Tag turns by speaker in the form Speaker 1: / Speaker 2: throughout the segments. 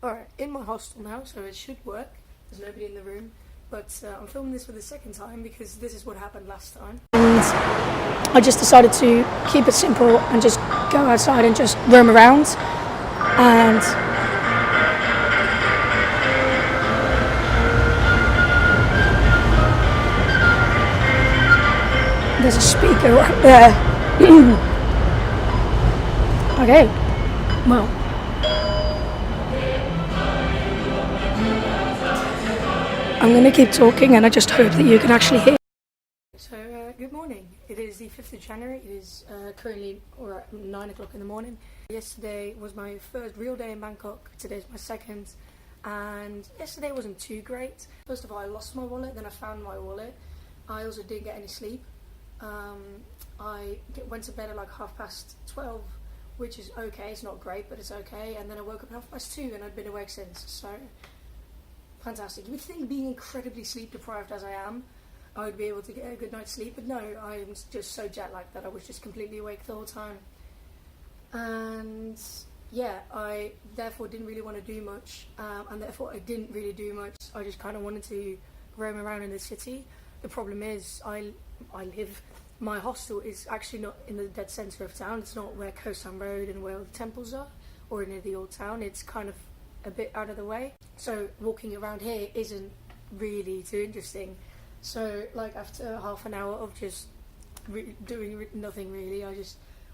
Speaker 1: Alright, in my hostel now, so it should work. There's nobody in the room. But I'm filming this for the second time because this is what happened last time. And I just decided to keep it simple and just go outside and just roam around. And there's a speaker right there. Okay, well. I'm going to keep talking and I just hope that you can actually hear. So, good morning. It is the 5th of January. It is currently 9 o'clock in the morning. Yesterday was my first real day in Bangkok. Today's my second. And yesterday wasn't too great. First of all, I lost my wallet, then I found my wallet. I also didn't get any sleep. I went to bed at like 12:30, which is okay. It's not great, but it's okay. And then I woke up at 2:30 and I've been awake since. So, fantastic. You would think, being incredibly sleep deprived as I am, I would be able to get a good night's sleep, but no, I'm just so jet lagged that I was just completely awake the whole time. And yeah, I therefore didn't really want to do much, and therefore I didn't really do much. I just kind of wanted to roam around in the city. The problem is, my hostel is actually not in the dead centre of town. It's not where Koh Sam Road and where all the temples are, or near the old town. It's kind of a bit out of the way, so walking around here isn't really too interesting. So like after half an hour of just doing nothing really, I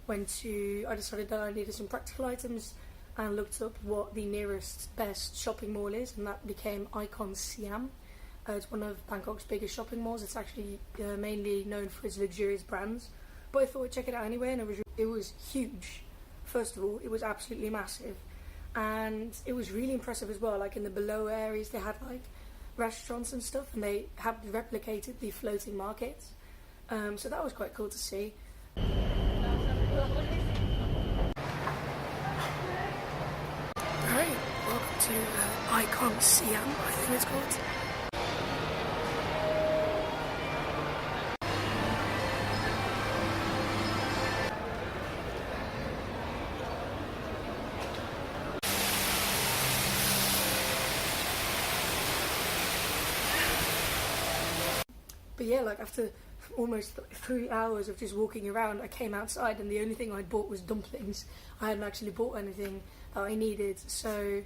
Speaker 1: decided that I needed some practical items and looked up what the nearest best shopping mall is, and that became Icon Siam. It's one of Bangkok's biggest shopping malls. It's actually mainly known for its luxurious brands, but I thought I'd check it out anyway, and it was huge. First of all, it was absolutely massive. And it was really impressive as well. Like in the below areas, they had like restaurants and stuff, and they had replicated the floating markets. So that was quite cool to see. Alright, welcome to Icon Siam, I think it's called. But yeah, like after almost 3 hours of just walking around, I came outside and the only thing I'd bought was dumplings. I hadn't actually bought anything that I needed, so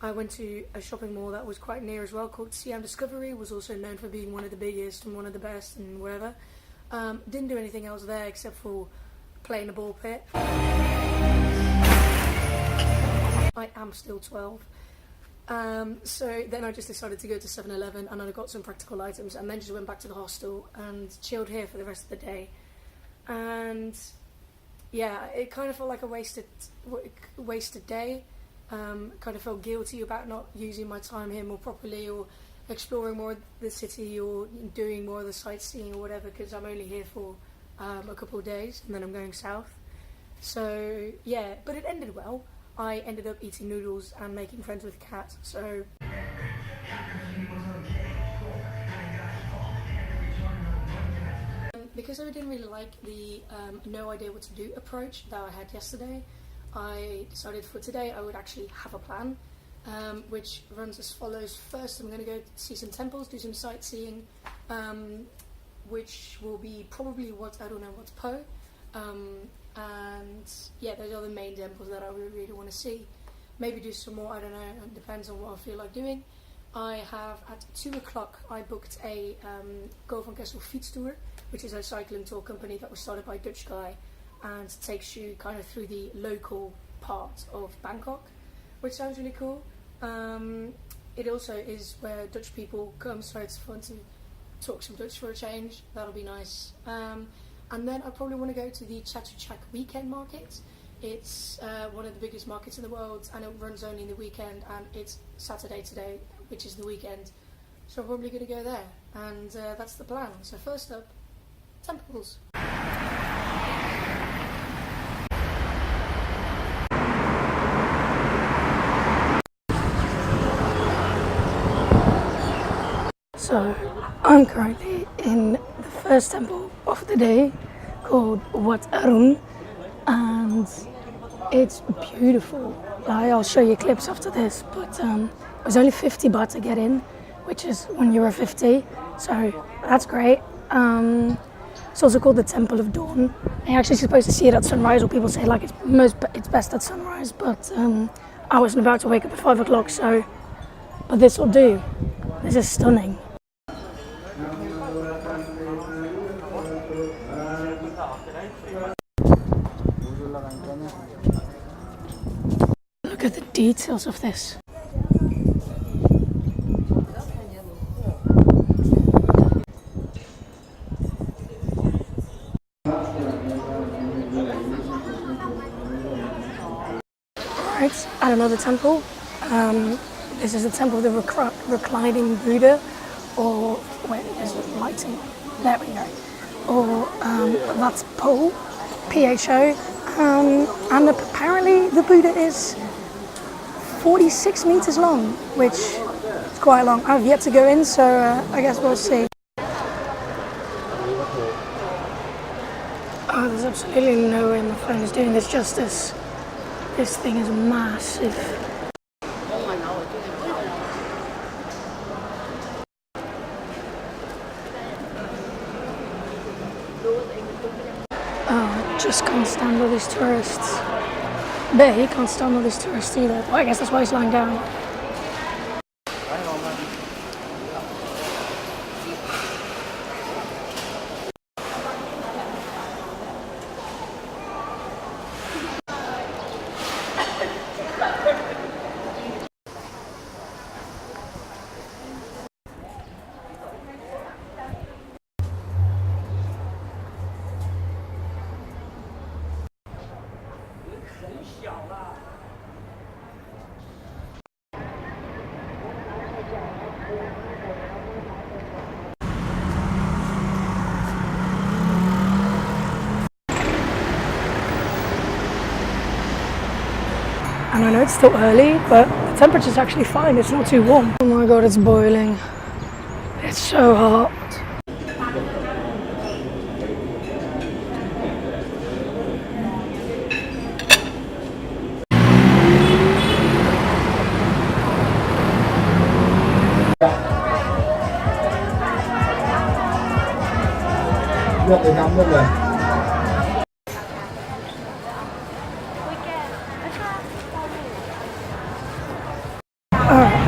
Speaker 1: I went to a shopping mall that was quite near as well, called Siam Discovery. Was also known for being one of the biggest and one of the best and whatever. Didn't do anything else there except for playing a ball pit. I am still 12. So then I just decided to go to 7-Eleven and I got some practical items, and then just went back to the hostel and chilled here for the rest of the day. And yeah, it kind of felt like a wasted day. Kind of felt guilty about not using my time here more properly, or exploring more of the city, or doing more of the sightseeing or whatever, because I'm only here for a couple of days and then I'm going south. So yeah, but it ended well. I ended up eating noodles and making friends with a cat, so... Because I didn't really like the no idea what to do approach that I had yesterday, I decided for today I would actually have a plan, which runs as follows. First, I'm going to go see some temples, do some sightseeing, which will be probably what's Po. And yeah, those are the main temples that I really want to see. Maybe do some more, I don't know, it depends on what I feel like doing. I have, at 2 o'clock, I booked a Go van Kessel fietstour, which is a cycling tour company that was started by a Dutch guy, and takes you kind of through the local part of Bangkok, which sounds really cool. It also is where Dutch people come, so it's fun to talk some Dutch for a change. That'll be nice. And then I probably want to go to the Chatuchak weekend market. It's one of the biggest markets in the world, and it runs only in the weekend, and it's Saturday today, which is the weekend. So I'm probably going to go there, and that's the plan. So first up, temples. So I'm currently in the first temple of the day, called Wat Arun, and it's beautiful. I'll show you clips after this, but it was only 50 baht to get in, which is €1.50, so that's great. It's also called the Temple of Dawn. You're actually supposed to see it at sunrise, or people say like it's best at sunrise, but I wasn't about to wake up at 5 o'clock, so, but this will do. This is stunning. Look at the details of this. Right, at another temple. This is the temple of the reclining Buddha, or wait, there's lighting. There we go. Or that's Po, P-H-O, and apparently the Buddha is 46 meters long, which is quite long. I've yet to go in, so I guess we'll see. Oh, there's absolutely no way my phone is doing this justice. This thing is massive. Oh, I just can't stand all these tourists. But he can't stand all these tourists either. Well, I guess that's why he's lying down. And I know it's still early, but the temperature's actually fine, it's not too warm. Oh my god, it's boiling. It's so hot.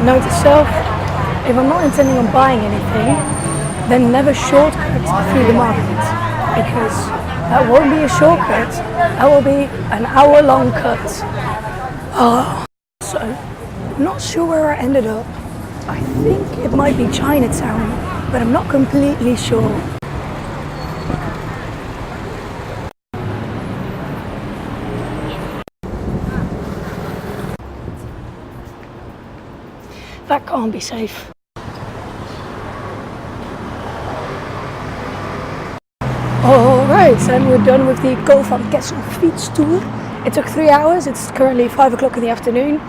Speaker 1: Note to self, if I'm not intending on buying anything, then never shortcut through the market, because that won't be a shortcut, that will be an hour-long cut. So, I'm not sure where I ended up. I think it might be Chinatown, but I'm not completely sure. That can't be safe. Alright, and we're done with the Golf and Kessel Fiets tour. It took 3 hours, it's currently 5 o'clock in the afternoon,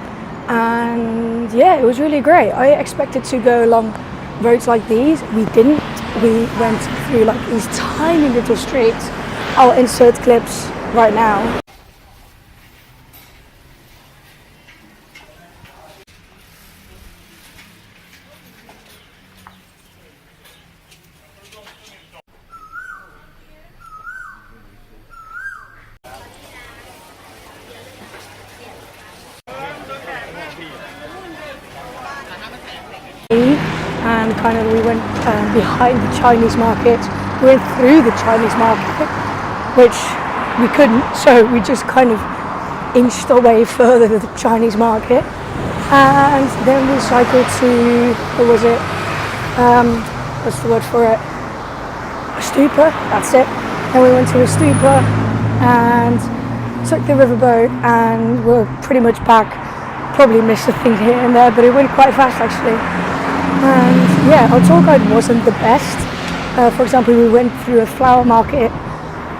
Speaker 1: and yeah, it was really great. I expected to go along roads like these, we didn't. We went through like these tiny little streets. I'll insert clips right now. And kind of we went behind the Chinese market, we went through the Chinese market, which we couldn't, so we just kind of inched our way further to the Chinese market, and then we cycled to, what was it, what's the word for it, a stupa, that's it. Then we went to a stupa and took the riverboat, and we're pretty much back. Probably missed a thing here and there, but it went quite fast actually. And yeah, our tour guide wasn't the best. For example, we went through a flower market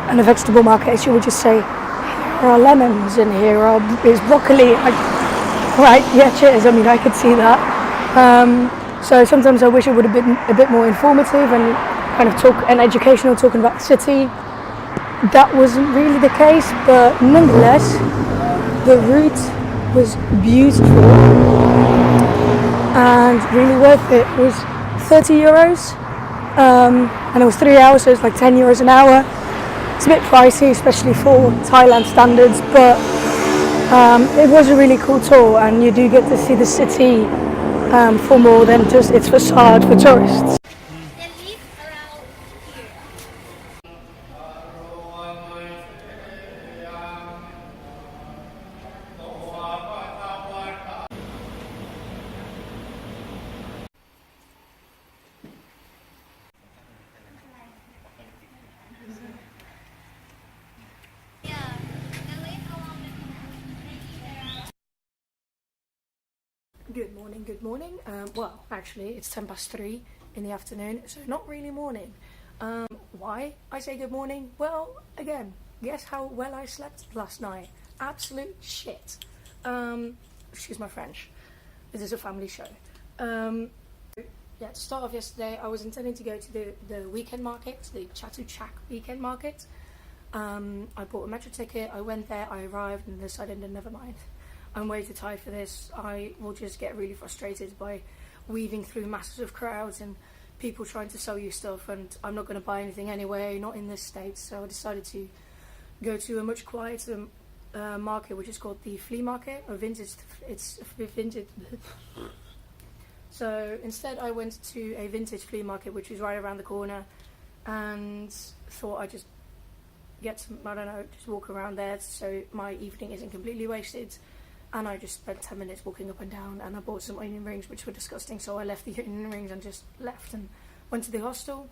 Speaker 1: and a vegetable market, and she would just say, "Here are lemons and here is broccoli." Right, yeah, cheers. I mean, I could see that. So sometimes I wish it would have been a bit more informative and kind of talk and educational, talking about the city. That wasn't really the case, but nonetheless, the route was beautiful and really worth it. It was €30, and it was 3 hours, so it's like €10 an hour. It's a bit pricey, especially for Thailand standards, but it was a really cool tour, and you do get to see the city for more than just its facade for tourists. Good morning. Well, actually, it's 3:10 in the afternoon, so not really morning. Why I say good morning? Well, again, guess how well I slept last night? Absolute shit. Excuse my French. This is a family show. Yeah, to start off yesterday, I was intending to go to the weekend market, the Chatuchak weekend market. I bought a metro ticket, I went there, I arrived, and decided to never mind. I'm way too tired for this. I will just get really frustrated by weaving through masses of crowds and people trying to sell you stuff, and I'm not going to buy anything anyway, not in this state. So I decided to go to a much quieter market, which is called the flea market, or vintage. It's vintage. So instead I went to a vintage flea market, which is right around the corner, and thought I'd just get some, I don't know, just walk around there so my evening isn't completely wasted. And I just spent 10 minutes walking up and down, and I bought some onion rings, which were disgusting, so I left the onion rings and just left and went to the hostel.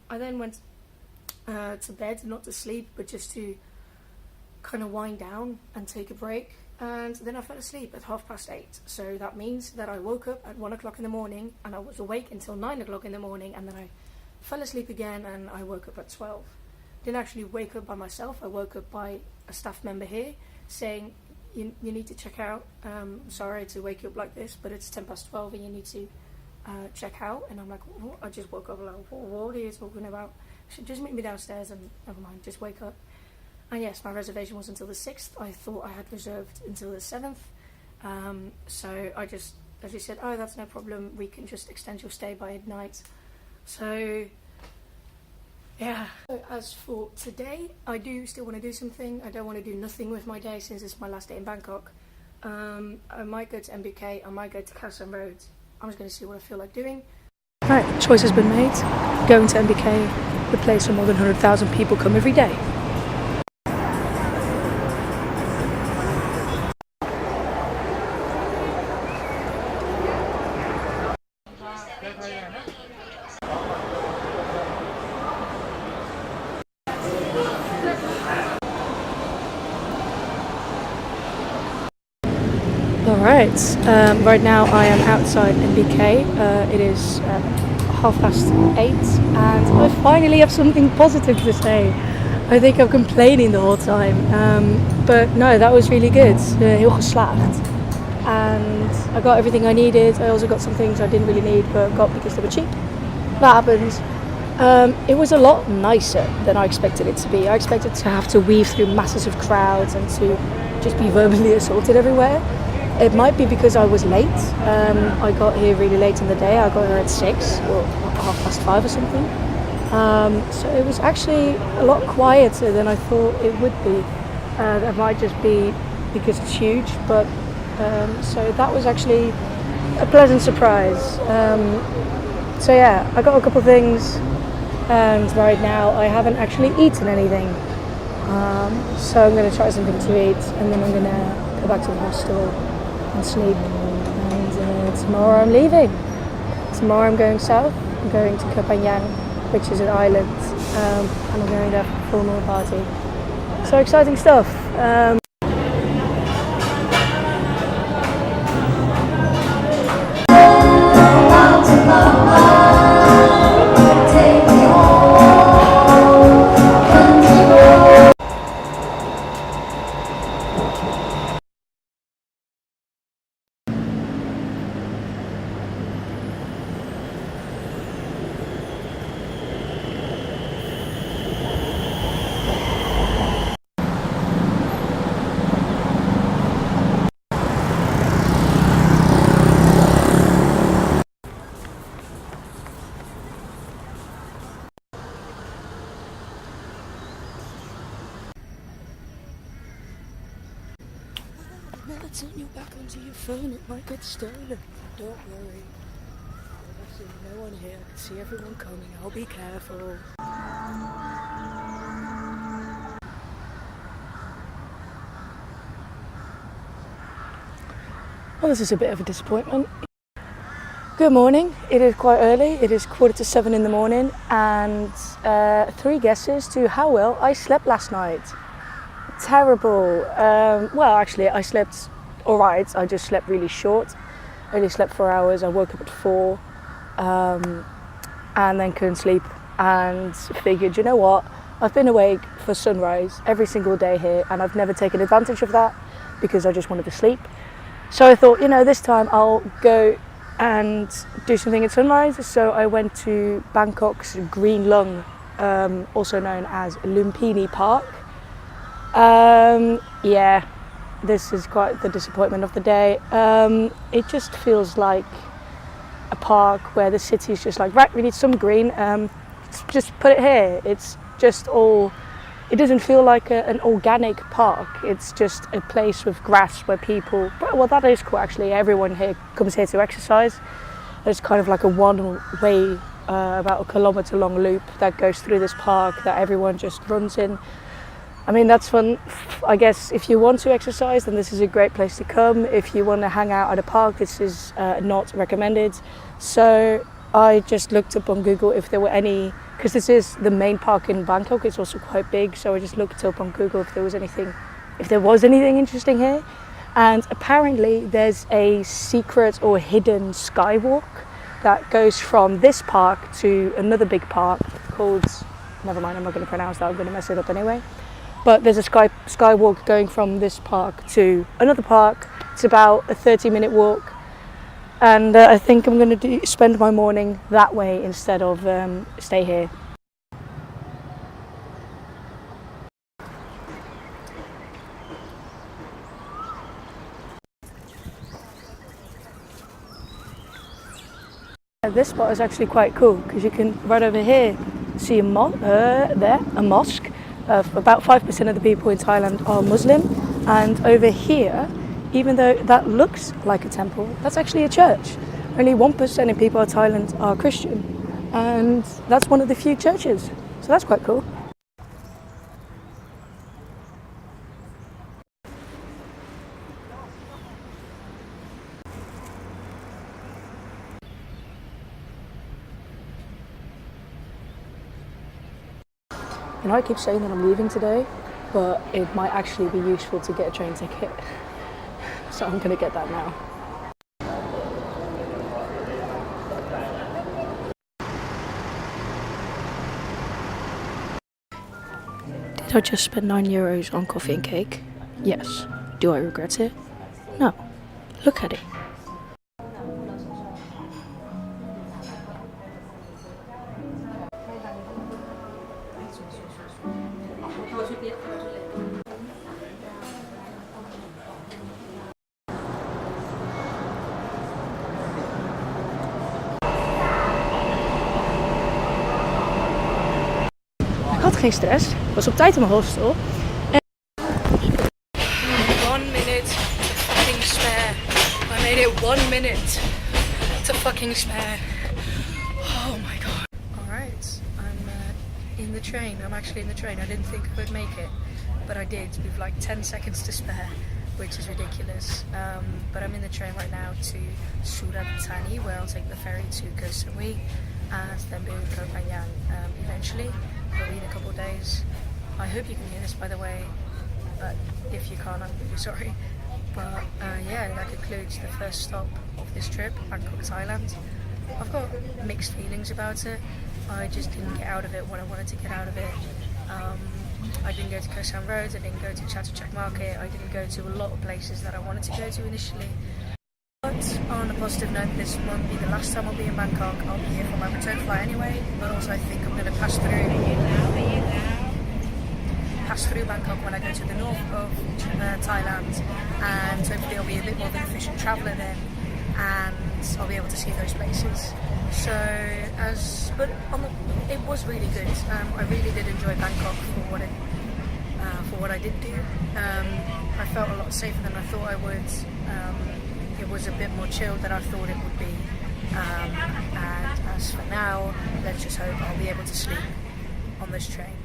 Speaker 1: I then went to bed, not to sleep, but just to kind of wind down and take a break. And then I fell asleep at 8:30. So that means that I woke up at 1 o'clock in the morning, and I was awake until 9 o'clock in the morning, and then I fell asleep again, and I woke up at 12. Didn't actually wake up by myself. I woke up by a staff member here saying, you need to check out. Sorry to wake you up like this, but it's 12 and you need to check out. And I'm like, what? I just woke up like, what are you talking about? Just meet me downstairs and never mind, just wake up. And yes, my reservation was until the 6th. I thought I had reserved until the 7th. So I just said, oh, that's no problem. We can just extend your stay by night. So, yeah. So as for today, I do still want to do something. I don't want to do nothing with my day since it's my last day in Bangkok. I might go to MBK. I might go to Khao San Road. I'm just going to see what I feel like doing. Right, choice has been made. Going to MBK, the place where more than 100,000 people come every day. Alright, right now I am outside MBK. It is 8:30, and I finally have something positive to say. I think I'm complaining the whole time, but no, that was really good. Heel geslaagd. And I got everything I needed. I also got some things I didn't really need but got because they were cheap. That happens. It was a lot nicer than I expected it to be. I expected to have to weave through masses of crowds and to just be verbally assaulted everywhere. It might be because I was late. I got here really late in the day. I got here at 6 or 5:30 or something. So it was actually a lot quieter than I thought it would be. That might just be because it's huge, but so that was actually a pleasant surprise. So yeah, I got a couple things, and right now I haven't actually eaten anything. So I'm going to try something to eat, and then I'm going to go back to the hostel and sleep. And tomorrow I'm leaving. Tomorrow I'm going south. I'm going to Koh Phangan, which is an island, and I'm going there for a full moon party. So exciting stuff. Never turn your back onto your phone, it might get stolen. Don't worry. There's absolutely no one here. I can see everyone coming. I'll be careful. Well, this is a bit of a disappointment. Good morning. It is quite early. It is 7:15 in the morning, and 3 guesses to how well I slept last night. Terrible. Well, actually, I slept alright. I just slept really short. I only slept 4 hours. I woke up at 4, and then couldn't sleep. And figured, you know what? I've been awake for sunrise every single day here, and I've never taken advantage of that because I just wanted to sleep. So I thought, you know, this time I'll go and do something at sunrise. So I went to Bangkok's Green Lung, also known as Lumpini Park. Yeah, this is quite the disappointment of the day. It just feels like a park where the city is just like, right, we need some green, just put it here. It's just all, it doesn't feel like an organic park. It's just a place with grass where people, well, that is cool actually. Everyone here comes here to exercise. There's kind of like a one-way, about a kilometre long loop that goes through this park that everyone just runs in. I mean, that's fun. I guess if you want to exercise, then this is a great place to come. If you want to hang out at a park, this is not recommended. So I just looked up on Google if there were any, because this is the main park in Bangkok. It's also quite big, so I just looked up on Google if there was anything interesting here. And apparently there's a secret or hidden skywalk that goes from this park to another big park called, never mind, I'm not going to pronounce that, I'm going to mess it up anyway. But there's a skywalk going from this park to another park. It's about a 30-minute walk. And I think I'm going to spend my morning that way instead of stay here. This spot is actually quite cool because you can, right over here, see a mosque. About 5% of the people in Thailand are Muslim, and over here, even though that looks like a temple, that's actually a church. Only 1% of people in Thailand are Christian, and that's one of the few churches, so that's quite cool. You know, I keep saying that I'm leaving today, but it might actually be useful to get a train ticket. So I'm going to get that now. Did I just spend €9 on coffee and cake? Yes. Do I regret it? No. Look at it. Ik had geen stress, ik was op tijd in mijn hostel. En 1 minute to fucking spare. I made it 1 minute to fucking spare. Oh my god. Alright, I'm in the train. I'm actually in the train. I didn't think I would make it, but I did with like 10 seconds to spare, which is ridiculous. But I'm in the train right now to Surat Thani, where I'll take the ferry to Koh Samui and then be in Koh Phangan eventually. It'll be in a couple of days. I hope you can hear this, by the way, but if you can't, I'm really sorry. But yeah, that concludes the first stop of this trip, Bangkok, Thailand. I've got mixed feelings about it. I just didn't get out of it what I wanted to get out of it. I didn't go to Koh Sam Road, I didn't go to Chatuchak Market, I didn't go to a lot of places that I wanted to go to initially. But on a positive note, this won't be the last time I'll be in Bangkok. I'll be here for my return flight anyway, but also I think I'm going to pass through Bangkok when I go to the north of Thailand, and hopefully I'll be a bit more of an efficient traveller then, and I'll be able to see those places. So, it was really good. I really did enjoy Bangkok for what I did do. I felt a lot safer than I thought I would. It was a bit more chilled than I thought it would be. And as for now, let's just hope I'll be able to sleep on this train.